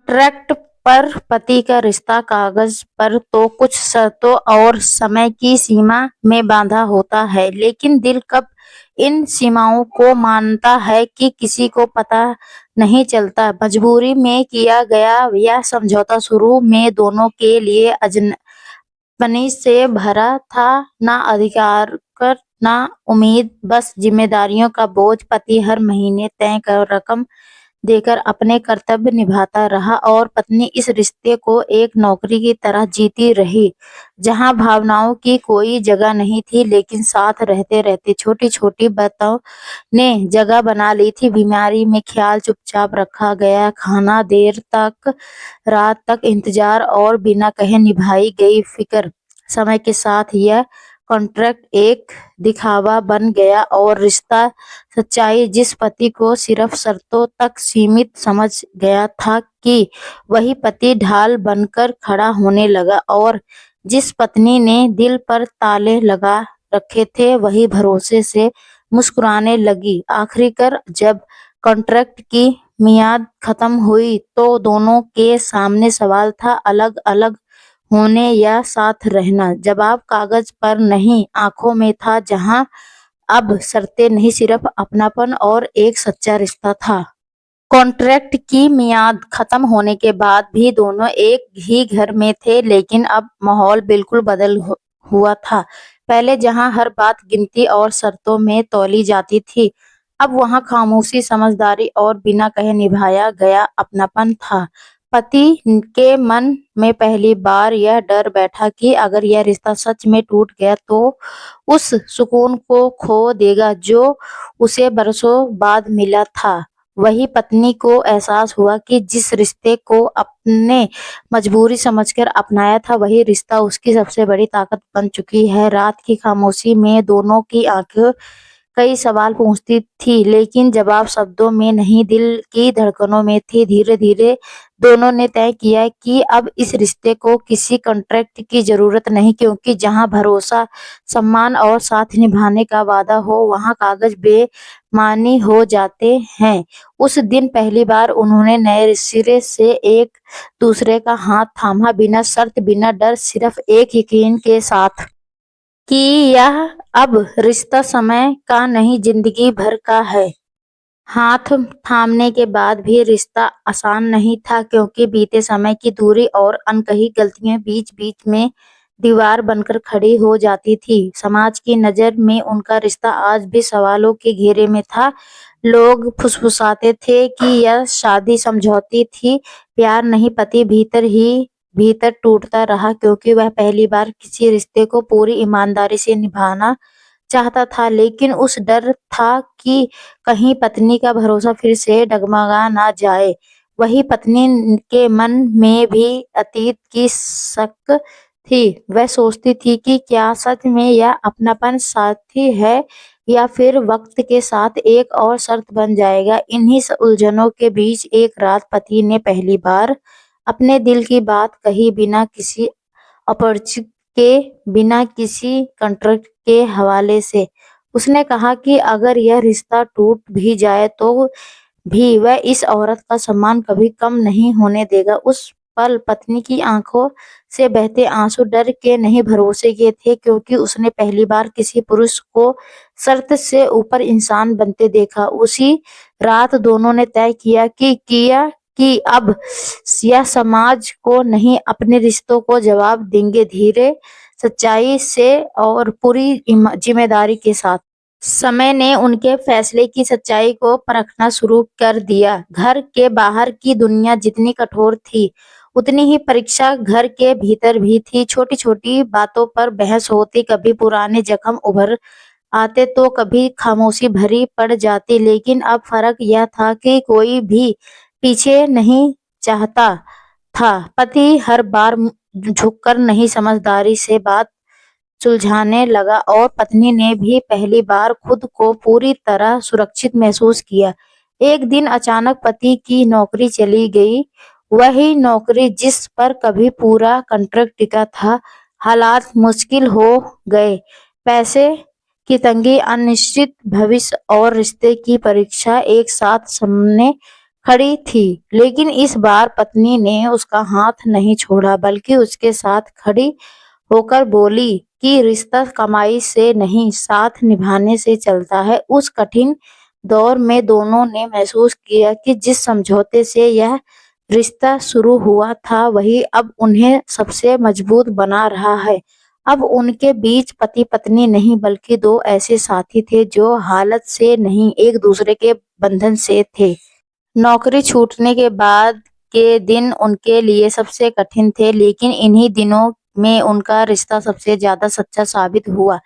Contract पर पति का रिश्ता कागज पर तो कुछ शर्तों और समय की सीमा में बांधा होता है, लेकिन दिल कब इन सीमाओं को मानता है कि किसी को पता नहीं चलता। मजबूरी में किया गया यह समझौता शुरू में दोनों के लिए अजनबी से भरा था। ना अधिकार कर, ना उम्मीद, बस जिम्मेदारियों का बोझ। पति हर महीने तय रकम देकर अपने कर्तव्य निभाता रहा और पत्नी इस रिश्ते को एक नौकरी की तरह जीती रही, जहां भावनाओं की कोई जगह नहीं थी। लेकिन साथ रहते रहते छोटी छोटी बातों ने जगह बना ली थी। बीमारी में ख्याल चुपचाप रखा गया, खाना देर तक, रात तक इंतजार और बिना कहे निभाई गई फिक्र। समय के साथ यह कॉन्ट्रैक्ट एक दिखावा बन गया और रिश्ता सच्चाई जिस पति को सिर्फ शर्तों तक सीमित समझ गया था कि वही पति ढाल बनकर खड़ा होने लगा, और जिस पत्नी ने दिल पर ताले लगा रखे थे वही भरोसे से मुस्कुराने लगी। आखिरकार जब कॉन्ट्रैक्ट की मियाद खत्म हुई तो दोनों के सामने सवाल था, अलग अलग होने या साथ रहना। जवाब कागज पर नहीं, आंखों में था, जहां अब शर्तें नहीं, सिर्फ अपनापन और एक सच्चा रिश्ता था। कॉन्ट्रैक्ट की मियाद खत्म होने के बाद भी दोनों एक ही घर में थे, लेकिन अब माहौल बिल्कुल बदल हुआ था। पहले जहां हर बात गिनती और शर्तों में तौली जाती थी, अब वहां खामोशी, समझदारी और बिना कहे निभाया गया अपनापन था। पति के मन में पहली बार यह डर बैठा कि अगर यह रिश्ता सच में टूट गया तो उस सुकून को खो देगा जो उसे बरसों बाद मिला था। वही पत्नी को एहसास हुआ कि जिस रिश्ते को अपने मजबूरी समझकर अपनाया था वही रिश्ता उसकी सबसे बड़ी ताकत बन चुकी है। रात की खामोशी में दोनों की आंखें कई सवाल पूछती थी, लेकिन जवाब शब्दों में नहीं, दिल की धड़कनों में थी। धीरे धीरे दोनों ने तय किया कि अब इस रिश्ते को किसी कॉन्ट्रैक्ट की जरूरत नहीं, क्योंकि जहां भरोसा, सम्मान और साथ निभाने का वादा हो वहां कागज बेमानी हो जाते हैं। उस दिन पहली बार उन्होंने नए सिरे से एक दूसरे का हाथ थामा, बिना शर्त, बिना डर, सिर्फ एक यकीन के साथ कि यह अब रिश्ता समय का नहीं, जिंदगी भर का है। हाथ थामने के बाद भी रिश्ता आसान नहीं था, क्योंकि बीते समय की दूरी और अनकही गलतियां बीच बीच में दीवार बनकर खड़ी हो जाती थी। समाज की नजर में उनका रिश्ता आज भी सवालों के घेरे में था। लोग फुसफुसाते थे कि यह शादी समझौती थी, प्यार नहीं। पति भीतर ही भीतर टूटता रहा, क्योंकि वह पहली बार किसी रिश्ते को पूरी ईमानदारी से निभाना चाहता था, लेकिन उस डर था कि कहीं पत्नी का भरोसा फिर से डगमगा ना जाए। वही पत्नी के मन में भी अतीत की शक थी। वह सोचती थी कि क्या सच में यह अपनापन साथी है या फिर वक्त के साथ एक और शर्त बन जाएगा। इन्हीं उलझनों के बीच एक रात पति ने पहली बार अपने दिल की बात कही, बिना किसी अपरिचित के, बिना किसी कॉन्ट्रैक्ट के हवाले से। उसने कहा कि अगर यह रिश्ता टूट भी जाए तो भी वह इस औरत का सम्मान कभी कम नहीं होने देगा। उस पल पत्नी की आंखों से बहते आंसू डर के नहीं, भरोसे के थे, क्योंकि उसने पहली बार किसी पुरुष को शर्त से ऊपर इंसान बनते देखा। उसी रात दोनों ने तय किया कि अब यह समाज को नहीं, अपने रिश्तों को जवाब देंगे, धीरे, सच्चाई से और पूरी जिम्मेदारी के साथ। समय ने उनके फैसले की सच्चाई को परखना शुरू कर दिया। घर के बाहर की दुनिया जितनी कठोर थी, उतनी ही परीक्षा घर के भीतर भी थी। छोटी छोटी बातों पर बहस होती, कभी पुराने जख्म उभर आते तो कभी खामोशी भरी पड़ जाती, लेकिन अब फर्क यह था कि कोई भी पीछे नहीं चाहता था। पति हर बार झुककर नहीं, समझदारी से बात सुलझाने लगा, और पत्नी ने भी पहली बार खुद को पूरी तरह सुरक्षित महसूस किया। एक दिन अचानक पति की नौकरी चली गई, वही नौकरी जिस पर कभी पूरा कॉन्ट्रैक्ट टिका था। हालात मुश्किल हो गए, पैसे की तंगी, अनिश्चित भविष्य और रिश्ते की परीक्षा एक साथ सामने खड़ी थी, लेकिन इस बार पत्नी ने उसका हाथ नहीं छोड़ा, बल्कि उसके साथ खड़ी होकर बोली कि रिश्ता कमाई से नहीं, साथ निभाने से चलता है। उस कठिन दौर में दोनों ने महसूस किया कि जिस समझौते से यह रिश्ता शुरू हुआ था, वही अब उन्हें सबसे मजबूत बना रहा है। अब उनके बीच पति पत्नी नहीं, बल्कि दो ऐसे साथी थे जो हालत से नहीं, एक दूसरे के बंधन से थे। नौकरी छूटने के बाद के दिन उनके लिए सबसे कठिन थे, लेकिन इन्हीं दिनों में उनका रिश्ता सबसे ज्यादा सच्चा साबित हुआ।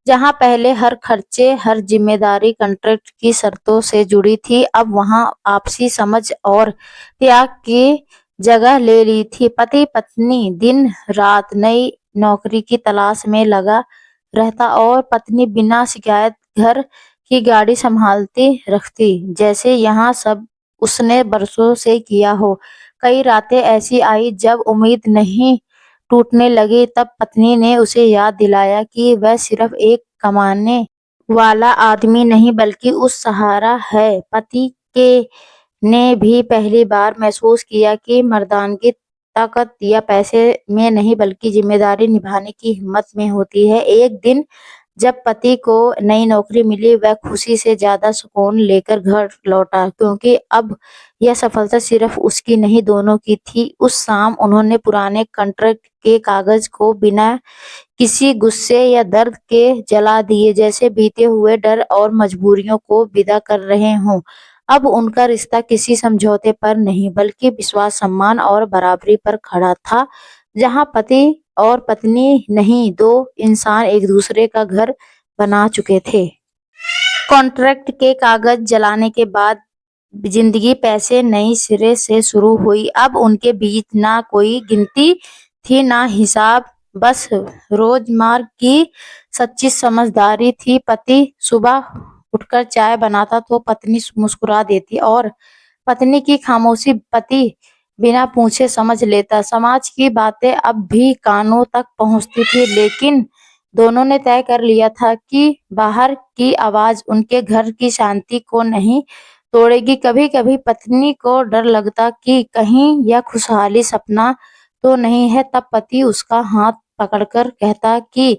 जहां पहले हर खर्चे, हर जिम्मेदारी कॉन्ट्रैक्ट की शर्तों से जुड़ी थी, अब वहां आपसी समझ और त्याग की जगह ले ली थी। पति पत्नी दिन रात नई नौकरी की तलाश में लगा रहता और पत्नी बिना शिकायत घर की गाड़ी संभालती रखती, जैसे यहाँ सब उसने बरसों से किया हो। कई रातें ऐसी आई जब उम्मीद नहीं टूटने लगी, तब पत्नी ने उसे याद दिलाया कि वह सिर्फ एक कमाने वाला आदमी नहीं, बल्कि उस सहारा है। पति के ने भी पहली बार महसूस किया कि मर्दानगी ताकत या पैसे में नहीं, बल्कि जिम्मेदारी निभाने की हिम्मत में होती है। एक दिन जब पति को नई नौकरी मिली, वह खुशी से ज्यादा सुकून लेकर घर लौटा, क्योंकि अब यह सफलता सिर्फ उसकी नहीं, दोनों की थी। उस शाम उन्होंने पुराने कॉन्ट्रैक्ट के कागज को बिना किसी गुस्से या दर्द के जला दिए, जैसे बीते हुए डर और मजबूरियों को विदा कर रहे हों। अब उनका रिश्ता किसी समझौते पर नहीं, बल्कि विश्वास, सम्मान और बराबरी पर खड़ा था, जहां पति और पत्नी नहीं, दो इंसान एक दूसरे का घर बना चुके थे। कॉन्ट्रैक्ट के कागज जलाने के बाद जिंदगी पैसे नई सिरे से शुरू हुई। अब उनके बीच ना कोई गिनती थी, ना हिसाब, बस रोजमर्रा की सच्ची समझदारी थी। पति सुबह उठकर चाय बनाता तो पत्नी मुस्कुरा देती, और पत्नी की खामोशी पति बिना पूछे समझ लेता। समाज की बातें अब भी कानों तक पहुंचती थी, लेकिन दोनों ने तय कर लिया था कि बाहर की आवाज उनके घर की शांति को नहीं तोड़ेगी। कभी कभी पत्नी को डर लगता कि कहीं यह खुशहाली सपना तो नहीं है, तब पति उसका हाथ पकड़कर कहता कि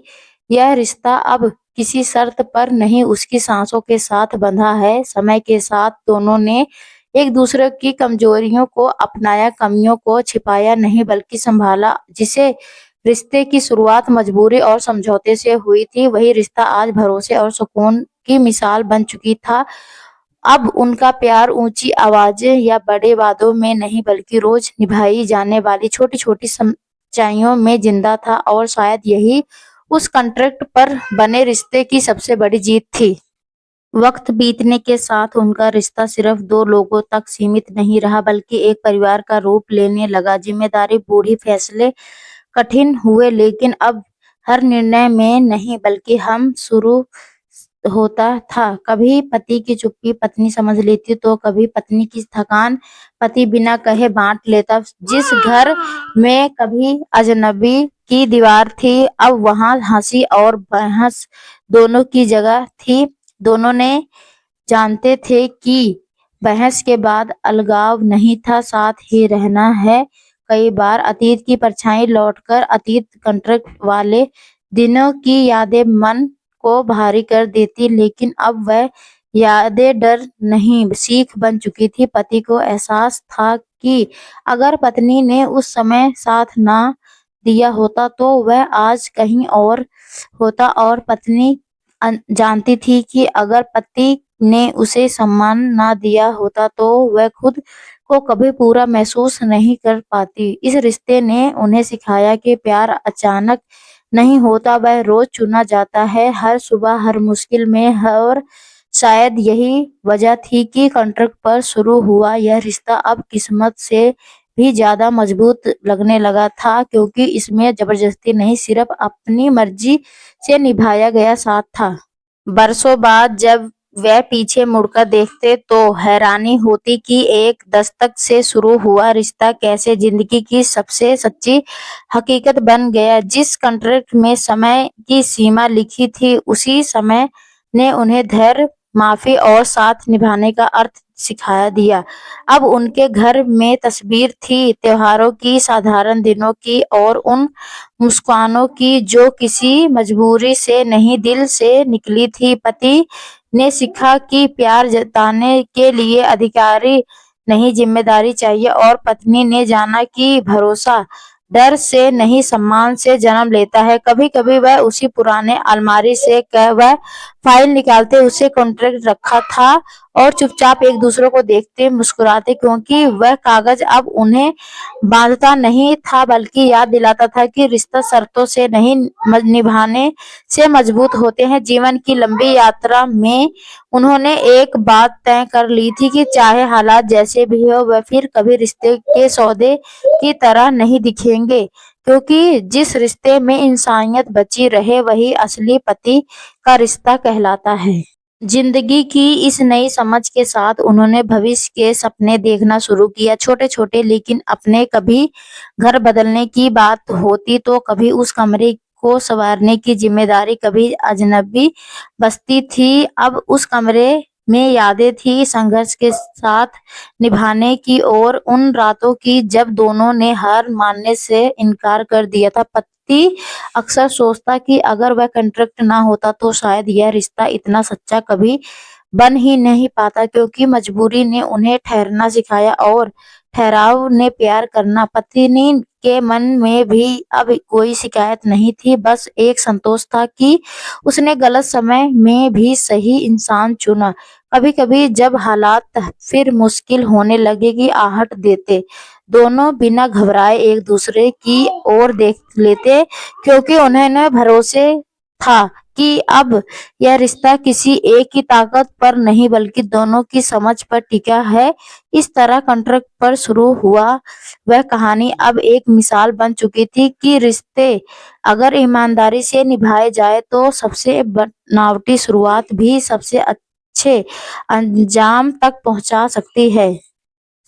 यह रिश्ता अब किसी शर्त पर नहीं, उसकी सांसों के साथ बंधा है। समय के साथ दोनों ने एक दूसरे की कमजोरियों को अपनाया, कमियों को छिपाया नहीं, बल्कि संभाला। जिसे रिश्ते की शुरुआत मजबूरी और समझौते से हुई थी, वही रिश्ता आज भरोसे और सुकून की मिसाल बन चुकी था। अब उनका प्यार ऊंची आवाजें या बड़े वादों में नहीं, बल्कि रोज निभाई जाने वाली छोटी छोटी सच्चाइयों में जिंदा था, और शायद यही उस कॉन्ट्रैक्ट पर बने रिश्ते की सबसे बड़ी जीत थी। वक्त बीतने के साथ उनका रिश्ता सिर्फ दो लोगों तक सीमित नहीं रहा, बल्कि एक परिवार का रूप लेने लगा। जिम्मेदारी बूढ़ी, फैसले कठिन हुए, लेकिन अब हर निर्णय में नहीं, बल्कि हम शुरू होता था। कभी पति की चुप्पी पत्नी समझ लेती, तो कभी पत्नी की थकान पति बिना कहे बांट लेता। जिस घर में कभी अजनबी की दीवार थी, अब वहां हंसी और बहस दोनों की जगह थी। दोनों ने जानते थे कि बहस के बाद अलगाव नहीं था, साथ ही रहना है। कई बार अतीत की परछाई लौटकर अतीत कॉन्ट्रैक्ट वाले दिनों की यादें मन को भारी कर देती, लेकिन अब वह यादें डर नहीं, सीख बन चुकी थी। पति को एहसास था कि अगर पत्नी ने उस समय साथ ना दिया होता, तो वह आज कहीं और होता, और पत्नी जानती थी कि अगर पति ने उसे सम्मान ना दिया होता, तो वह खुद को कभी पूरा महसूस नहीं कर पाती। इस रिश्ते ने उन्हें सिखाया कि प्यार अचानक नहीं होता, वह रोज चुना जाता है, हर सुबह, हर मुश्किल में। और शायद यही वजह थी कि कॉन्ट्रैक्ट पर शुरू हुआ यह रिश्ता अब किस्मत से भी ज्यादा मजबूत लगने लगा था, क्योंकि इसमें जबरदस्ती नहीं, सिर्फ अपनी मर्जी से निभाया गया साथ था। बरसों बाद जब वे पीछे मुड़कर देखते, तो हैरानी होती कि एक दस्तक से शुरू हुआ रिश्ता कैसे जिंदगी की सबसे सच्ची हकीकत बन गया। जिस कॉन्ट्रैक्ट में समय की सीमा लिखी थी, उसी समय ने उन्हें धैर्य, माफी और साथ निभाने का अर्थ सिखा दिया। अब उनके घर में तस्वीर थी त्योहारों की, साधारण दिनों की और उन मुस्कानों की जो किसी मजबूरी से नहीं, दिल से निकली थी। पति ने सीखा कि प्यार जताने के लिए अधिकारी नहीं, जिम्मेदारी चाहिए और पत्नी ने जाना कि भरोसा डर से नहीं, सम्मान से जन्म लेता है। कभी-कभी वह उसी पुराने अलमारी से वह फाइल निकालते, उसे कॉन्ट्रैक्ट रखा था और चुपचाप एक दूसरे को देखते मुस्कुराते, क्योंकि वह कागज अब उन्हें बांधता नहीं था बल्कि याद दिलाता था कि रिश्ता शर्तों से नहीं, निभाने से मजबूत होते हैं। जीवन की लंबी यात्रा में उन्होंने एक बात तय कर ली थी कि चाहे हालात जैसे भी हो, वह फिर कभी रिश्ते के सौदे की तरह नहीं दिखेंगे, क्योंकि जिस रिश्ते में इंसानियत बची रहे वही असली पति का रिश्ता कहलाता है। जिंदगी की इस नई समझ के साथ उन्होंने भविष्य के सपने देखना शुरू किया, छोटे-छोटे लेकिन अपने। कभी घर बदलने की बात होती तो कभी उस कमरे को संवारने की जिम्मेदारी, कभी अजनबी बस्ती थी, अब उस कमरे में यादें थी संघर्ष के साथ निभाने की और उन रातों की जब दोनों ने हार मानने से इनकार कर दिया था। पति अक्सर सोचता कि अगर वह कॉन्ट्रैक्ट ना होता तो शायद यह रिश्ता इतना सच्चा कभी बन ही नहीं पाता, क्योंकि मजबूरी ने उन्हें ठहरना सिखाया और ठहराव ने प्यार करना। पत्नी के मन में भी अब कोई शिकायत नहीं थी, बस एक संतोष था कि उसने गलत समय में भी सही इंसान चुना। कभी-कभी जब हालात फिर मुश्किल होने लगे कि आहट देते, दोनों बिना घबराए एक दूसरे की ओर देख लेते, क्योंकि उन्हें भरोसे था कि अब यह रिश्ता किसी एक की ताकत पर नहीं बल्कि दोनों की समझ पर टिका है। इस तरह कॉन्ट्रैक्ट पर शुरू हुआ वह कहानी अब एक मिसाल बन चुकी थी कि रिश्ते अगर ईमानदारी से निभाए जाए तो सबसे बनावटी शुरुआत भी सबसे अच्छे अंजाम तक पहुंचा सकती है।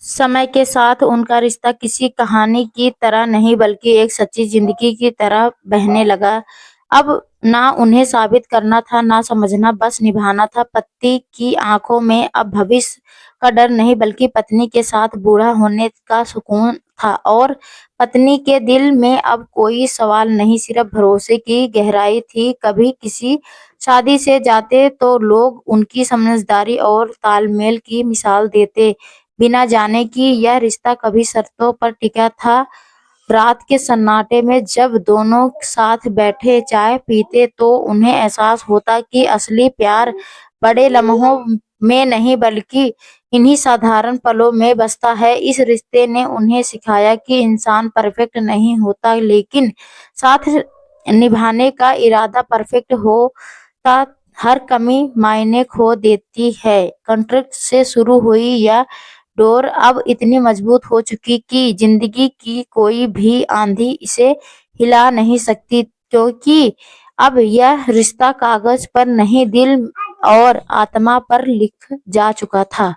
समय के साथ उनका रिश्ता किसी कहानी की तरह नहीं बल्कि एक सच्ची जिंदगी की तरह बहने लगा। अब ना उन्हें साबित करना था, ना समझना, बस निभाना था। पति की आंखों में अब भविष्य का डर नहीं बल्कि पत्नी के साथ बूढ़ा होने का सुकून था और पत्नी के दिल में अब कोई सवाल नहीं, सिर्फ भरोसे की गहराई थी। कभी किसी शादी से जाते तो लोग उनकी समझदारी और तालमेल की मिसाल देते, बिना जाने कि यह रिश्ता कभी शर्तों पर टिका था। रात के सन्नाटे में जब दोनों साथ बैठे चाय पीते तो उन्हें एहसास होता कि असली प्यार बड़े लम्हों में नहीं बल्कि इन्हीं साधारण पलों में बसता है। इस रिश्ते ने उन्हें सिखाया कि इंसान परफेक्ट नहीं होता, लेकिन साथ निभाने का इरादा परफेक्ट होता। हर कमी मायने खो देती है। कॉन्ट्रैक्ट से शुरू हुई यह डोर अब इतनी मजबूत हो चुकी कि जिंदगी की कोई भी आंधी इसे हिला नहीं सकती, क्योंकि अब यह रिश्ता कागज पर नहीं, दिल और आत्मा पर लिख जा चुका था।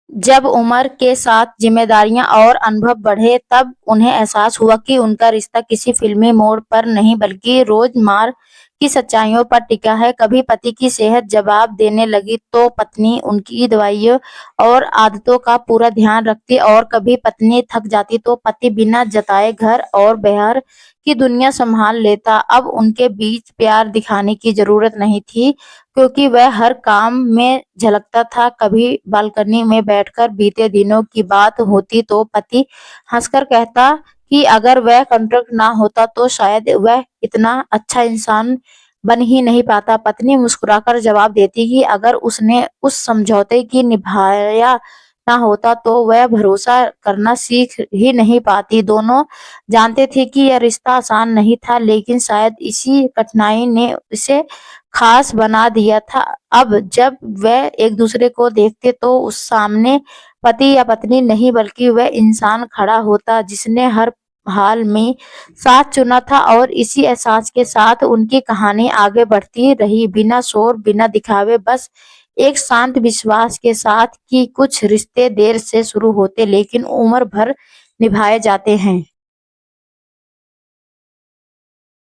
जब उम्र के साथ जिम्मेदारियां और अनुभव बढ़े तब उन्हें एहसास हुआ कि उनका रिश्ता किसी फिल्मी मोड़ पर नहीं बल्कि रोजमर्रा की सच्चाइयों पर टिका है। कभी पति की सेहत जवाब देने लगी तो पत्नी उनकी दवाइयों और आदतों का पूरा ध्यान रखती और कभी पत्नी थक जाती तो पति बिना जताए घर और बाहर की दुनिया संभाल लेता। अब उनके बीच प्यार दिखाने की जरूरत नहीं थी, क्योंकि वह हर काम में झलकता था। कभी बालकनी में बैठकर बीते दिनों की बात होती तो पति हंसकर कहता कि अगर वह कॉन्ट्रैक्ट ना होता तो शायद वह इतना अच्छा इंसान बन ही नहीं पाता। पत्नी मुस्कुराकर जवाब देती कि अगर उसने उस समझौते की निभाया ना होता तो वह भरोसा करना सीख ही नहीं पाती। दोनों जानते थे कि यह रिश्ता आसान नहीं था, लेकिन शायद इसी कठिनाई ने इसे खास बना दिया था। अब जब वह एक दूसरे को देखते तो उस सामने पति या पत्नी नहीं बल्कि वह इंसान खड़ा होता जिसने हर हाल में साथ चुना था। और इसी एहसास के साथ उनकी कहानी आगे बढ़ती रही, बिना शोर, बिना दिखावे, बस एक शांत विश्वास के साथ कि कुछ रिश्ते देर से शुरू होते लेकिन उम्र भर निभाए जाते हैं।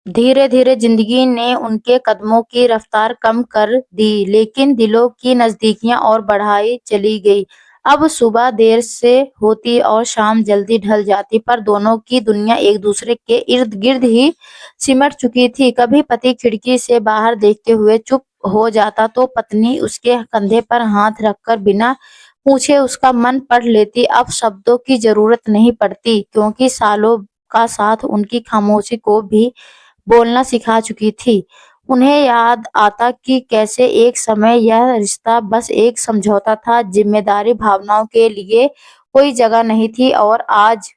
धीरे धीरे जिंदगी ने उनके कदमों की रफ्तार कम कर दी, लेकिन दिलों की नजदीकियां और बढ़ाई चली गई। अब सुबह देर से होती और शाम जल्दी ढल जाती, पर दोनों की दुनिया एक दूसरे के इर्द गिर्द ही सिमट चुकी थी। कभी पति खिड़की से बाहर देखते हुए चुप हो जाता तो पत्नी उसके कंधे पर हाथ रखकर बिना पूछे उसका मन पढ़ लेती। अब शब्दों की जरूरत नहीं पड़ती, क्योंकि सालों का साथ उनकी खामोशी को भी बोलना सिखा चुकी थी। उन्हें याद आता कि कैसे एक समय यह रिश्ता बस एक समझौता था, जिम्मेदारी भावनाओं के लिए कोई जगह नहीं थी, और आज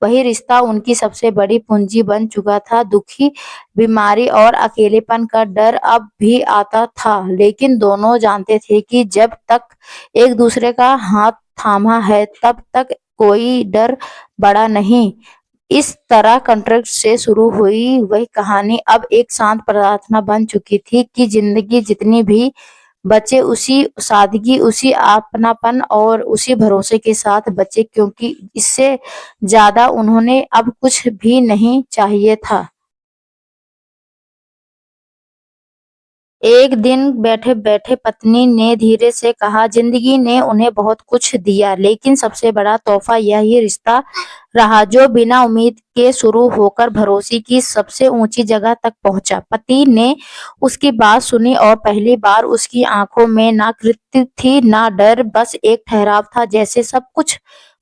वही रिश्ता उनकी सबसे बड़ी पूंजी बन चुका था। दुखी, बीमारी और अकेलेपन का डर अब भी आता था, लेकिन दोनों जानते थे कि जब तक एक दूसरे का हाथ थामा है, तब तक कोई डर बड़ा नहीं। इस तरह कॉन्ट्रैक्ट से शुरू हुई वही कहानी अब एक शांत प्रार्थना बन चुकी थी कि जिंदगी जितनी भी बचे उसी सादगी, उसी अपनापन और उसी भरोसे के साथ बचे, क्योंकि इससे ज्यादा उन्होंने अब कुछ भी नहीं चाहिए था। एक दिन बैठे-बैठे पत्नी ने धीरे से कहा, जिंदगी ने उन्हें बहुत कुछ दिया, लेकिन सबसे बड़ा तोहफा यही रिश्ता रहा, जो बिना उम्मीद के शुरू होकर भरोसे की सबसे ऊंची जगह तक पहुंचा। पति ने उसकी बात सुनी, और पहली बार उसकी आंखों में ना कृत्य थी, ना डर, बस एक ठहराव था, जैसे सब कुछ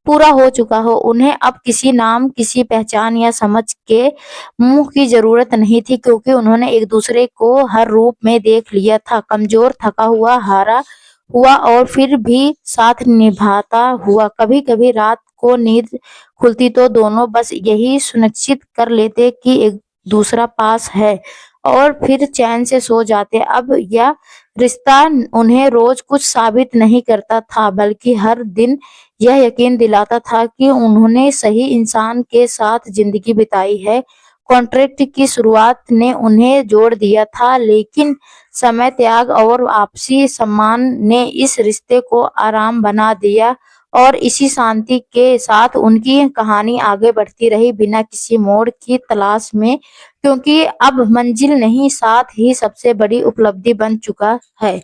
पूरा हो चुका हो। उन्हें अब किसी नाम, किसी पहचान या समझ के मुंह की जरूरत नहीं थी, क्योंकि उन्होंने एक दूसरे को हर रूप में देख लिया था, कमजोर, थका हुआ, हारा हुआ, और फिर भी साथ निभाता हुआ। कभी कभी रात को नींद खुलती तो दोनों बस यही सुनिश्चित कर लेते कि एक दूसरा पास है, और फिर चैन से सो जाते। अब यह रिश्ता उन्हें रोज कुछ साबित नहीं करता था, बल्कि हर दिन यह यकीन दिलाता था कि उन्होंने सही इंसान के साथ जिंदगी बिताई है। कॉन्ट्रैक्ट की शुरुआत ने उन्हें जोड़ दिया था, लेकिन समय, त्याग और आपसी सम्मान ने इस रिश्ते को आराम बना दिया, और इसी शांति के साथ उनकी कहानी आगे बढ़ती रही, बिना किसी मोड़ की तलाश में, क्योंकि अब मंजिल नहीं, साथ ही सबसे बड़ी उपलब्धि बन चुका है।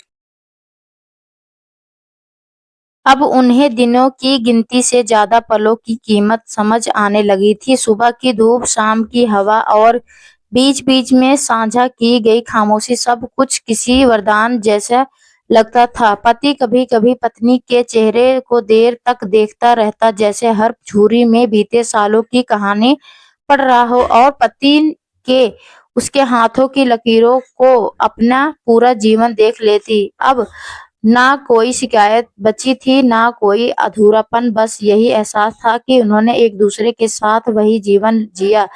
अब उन्हें दिनों की गिनती से ज्यादा पलों की कीमत समझ आने लगी थी। सुबह की धूप, शाम की हवा और बीच-बीच में साझा की गई खामोशी, सब कुछ किसी वरदान जैसा लगता था। पति कभी-कभी पत्नी के चेहरे को देर तक देखता रहता, जैसे हर झुर्री में बीते सालों की कहानी पढ़ रहा हो, और पति के उसके हाथों की लकीरों को अपना पूरा जीवन देख लेती। अब ना कोई शिकायत बची थी, ना कोई अधूरापन, बस यही एहसास था कि उन्होंने एक दूसरे के साथ वही जीवन जिया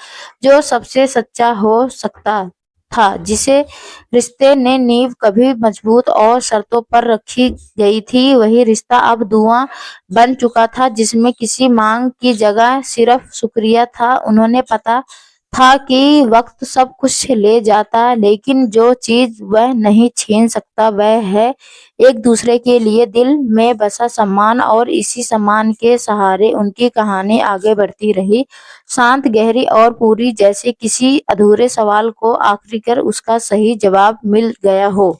जो सबसे सच्चा हो सकता था, जिसे रिश्ते ने नींव कभी मजबूत और शर्तों पर रखी गई थी। वही रिश्ता अब धुआं बन चुका था, जिसमें किसी मांग की जगह सिर्फ शुक्रिया था। उन्होंने पता था कि वक्त सब कुछ ले जाता, लेकिन जो चीज वह नहीं छीन सकता, वह है एक दूसरे के लिए दिल में बसा सम्मान। और इसी सम्मान के सहारे उनकी कहानी आगे बढ़ती रही, शांत, गहरी और पूरी, जैसे किसी अधूरे सवाल को आखिरकार उसका सही जवाब मिल गया हो।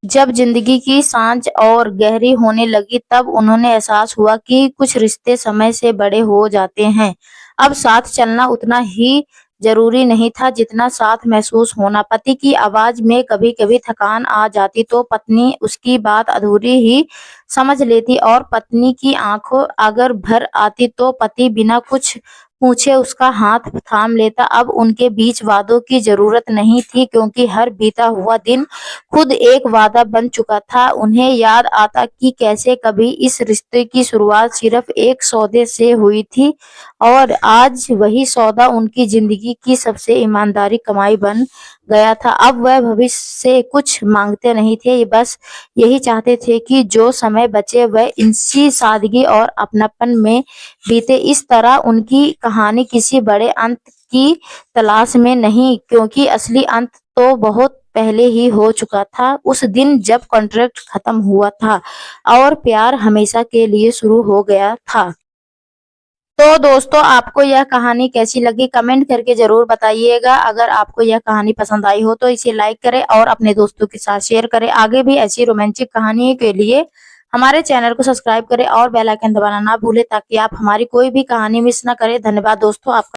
जब जिंदगी की सांझ और गहरी होने लगी, तब उन्होंने एहसास हुआ कि कुछ रिश्ते समय से बड़े हो जाते हैं। अब साथ चलना उतना ही जरूरी नहीं था जितना साथ महसूस होना। पति की आवाज में कभी-कभी थकान आ जाती तो पत्नी उसकी बात अधूरी ही समझ लेती, और पत्नी की आंखों अगर भर आती तो पति बिना कुछ पूछे उसका हाथ थाम लेता। अब उनके बीच वादों की जरूरत नहीं थी, क्योंकि हर बीता हुआ दिन खुद एक वादा बन चुका था। उन्हें याद आता कि कैसे कभी इस रिश्ते की शुरुआत सिर्फ एक सौदे से हुई थी, और आज वही सौदा उनकी जिंदगी की सबसे ईमानदारी कमाई बन गया था। अब वह भविष्य से कुछ मांगते नहीं थे, बस यही चाहते थे कि जो समय बचे वह इसी सादगी और अपनापन में बीते। इस तरह उनकी कहानी किसी बड़े अंत की तलाश में नहीं, क्योंकि असली अंत तो बहुत पहले ही हो चुका था, उस दिन जब कॉन्ट्रैक्ट खत्म हुआ था और प्यार हमेशा के लिए शुरू हो गया था। तो दोस्तों आपको यह कहानी कैसी लगी कमेंट करके जरूर बताइएगा। अगर आपको यह कहानी पसंद आई हो तो इसे लाइक करें और अपने दोस्तों के साथ शेयर करें। आगे भी ऐसी रोमांटिक कहानियों के लिए हमारे चैनल को सब्सक्राइब करें और बेल आइकन दबाना ना भूलें ताकि आप हमारी कोई भी कहानी मिस ना करें। धन्यवाद दोस्तों आपका।